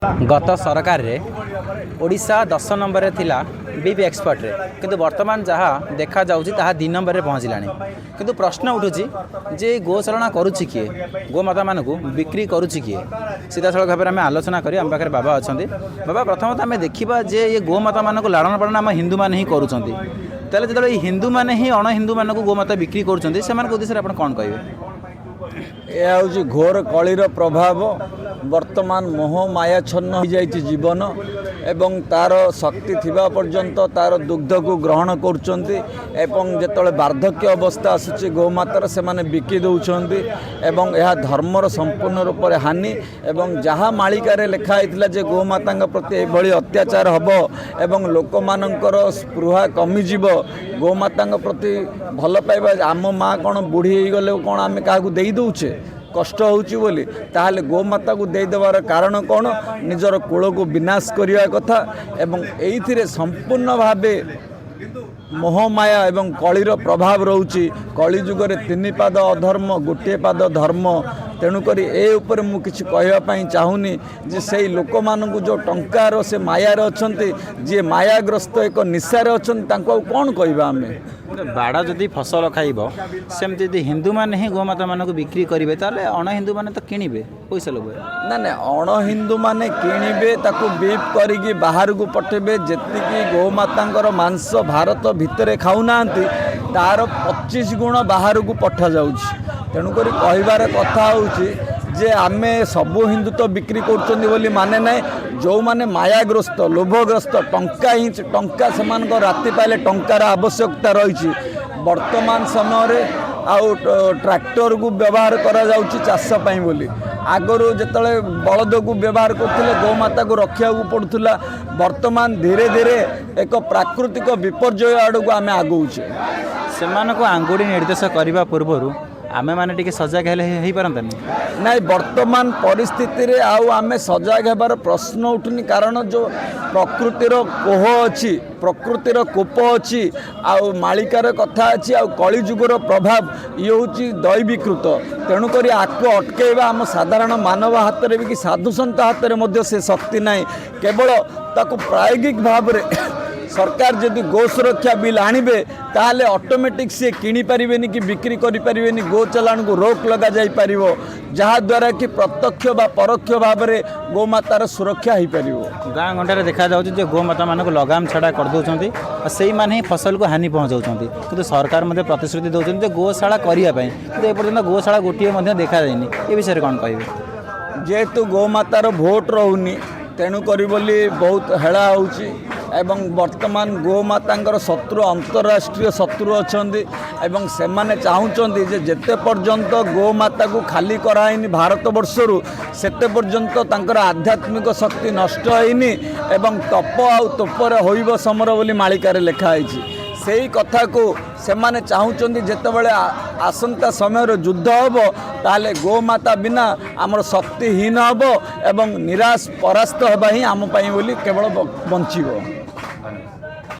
गत सरकार रे ओडिशा 10 नंबर रे थिला बीपी एक्सपर्ट रे किंतु वर्तमान जहाँ देखा जाउची ताहा 2 नंबर रे पहुँचलानी। किंतु प्रश्न उठुची जे गोचालना करुची किए, गोमाता मानकु बिक्री करुची किए। सीधा सड़क भाव में आलोचना करी आम पाखे बाबा अच्छा। बाबा प्रथमतः आम देखा जे ये गोमाता मानक लालन पालन आम हिंदू मैंने ही करुँच जो हिंदू मैंने ही अण हिंदू मानक गोमाता बिक्री कर उद्देश्य आप कौन कहे? यह हूँ घोर कलिर प्रभाव। वर्तमान मोह मायाच्छन्न हो जाइए जीवन एवं तार शक्ति थिबा पर्यंत तार दुग्ध को ग्रहण करुँच जिते वार्धक्य अवस्था आसूँ गोमातार से माने बिकी दौरान एवं यह धर्मर संपूर्ण रूप से हानि एवं जहाँ मालिकार लिखाई जे गोमाता प्रति एभली अत्याचार हम एवं लोक मानकर स्पृहा कमिजिव गोमाता प्रति भल पाइबा आम माँ कौन बुढ़ी गले कौन आम क्या दे दौचे कष्ट होची बोली ताहले गोमाता को दे देवार कारण कौन? निजर कूल को विनाश करने कथा एवं एइथिरे संपूर्ण भावे मोहमाया एवं कलिर प्रभाव रोची। कलिजुगे 3 पाद अधर्म गोटे पाद धर्म। तेणुक ए उपर मु किछि कहवाई चाहूनी जे से लोक मानू जो टंकार से मायार अच्छा जी मायाग्रस्त एक निशार अच्छा कौन कहवा आम बाड़ा जदि फसल खाइब सेमती यदि हिंदू मैंने ही गोमाता मानक बिक्री करेंगे ताले अण हिंदू मैंने तो किणवे पैसा लोग ना ना अण हिंदू मैंने किणवे ताकू बीप करी बाहर को पठेबे। जेतिकी गोमाता मांस भारत भितर खाऊना तार 25 गुण बाहर को पठा जाउछि। तेणुक कहबार कथा होउछि जे आमे सबू हिंदू तो बिक्री कर माने ना जो माने मायाग्रस्त लोभग्रस्त टंका से राति पाइले टंकार आवश्यकता रही। वर्तमान समय आउ ट्रैक्टर को व्यवहार करा जाउछि चाष पाई बोली। आगरू जिते बलद को व्यवहार करते गोमाता को रखा पड़ूला। वर्तमान धीरे धीरे एक प्राकृतिक विपर्यय आड़ को आम आगौचे। से आंगुड़ी निर्देश करने पूर्व आमे माने टिके सजग हो पारंतानी ना। वर्तमान परिस्थिति रे आउ आमे सजग हेबार प्रश्न उठुनी कारण जो प्रकृतिर कोह अच्छी प्रकृतिर कोप अच्छी आउ मालिकार कथा अच्छी आउ कलिजुगर प्रभाव ये हूँ दैवीकृत। तेणुक आको अटकेबा आम साधारण मानव हाथ में भी साधु सन्त हाथ में से शक्ति ना। केवल ताकू प्रायोगिक भाव में सरकार जदि गो सुरक्षा बिल आणवे ताहले ऑटोमेटिक से किनी परिबेनी कि बिक्री करि परिबेनी। गो चलाण को रोक लगा जाई परिबो जहा द्वारा कि प्रत्यक्ष बा परोक्ष भाव में गोमातार सुरक्षा हो पारिबो। गाँ गंडारे देखा जाउछि जे गोमाता मानक लगाम छाड़ा कर दउछंती आ सेई माने ही फसल को हानि पहुंचाउछंती। किंतु सरकार मध्ये प्रतिश्रुति दउछंती जे गोशाला करिया पई किंतु ए पर्यंत गोशाला गोटिए मध्ये देखा जायनी। ए विषय रे कोन कहबे? जेहेतु गोमातार भोट रहुनी तेणु करी बोली बहुत हेला होउछि एवं वर्तमान गोमाता शत्रु अंतरराष्ट्रीय शत्रु अच्छा एवं से माने चाहूँगी जे जेते पर्यंत गोमाता को खाली कराइनि भारत वर्षरु सेते पर्यंत तांकर आध्यात्मिक शक्ति नष्ट होइनि एवं तप आउ तोपर होइब समर बोली मालिकार लिखाई। सेही कथा को से माने चाहूँगी जितेबाला आसंता समय युद्ध हम ताले गोमाता बिना आमर शक्तिहीन हम एवं निराश परास्त होगा ही आम पाई बोली केवल बंचिब।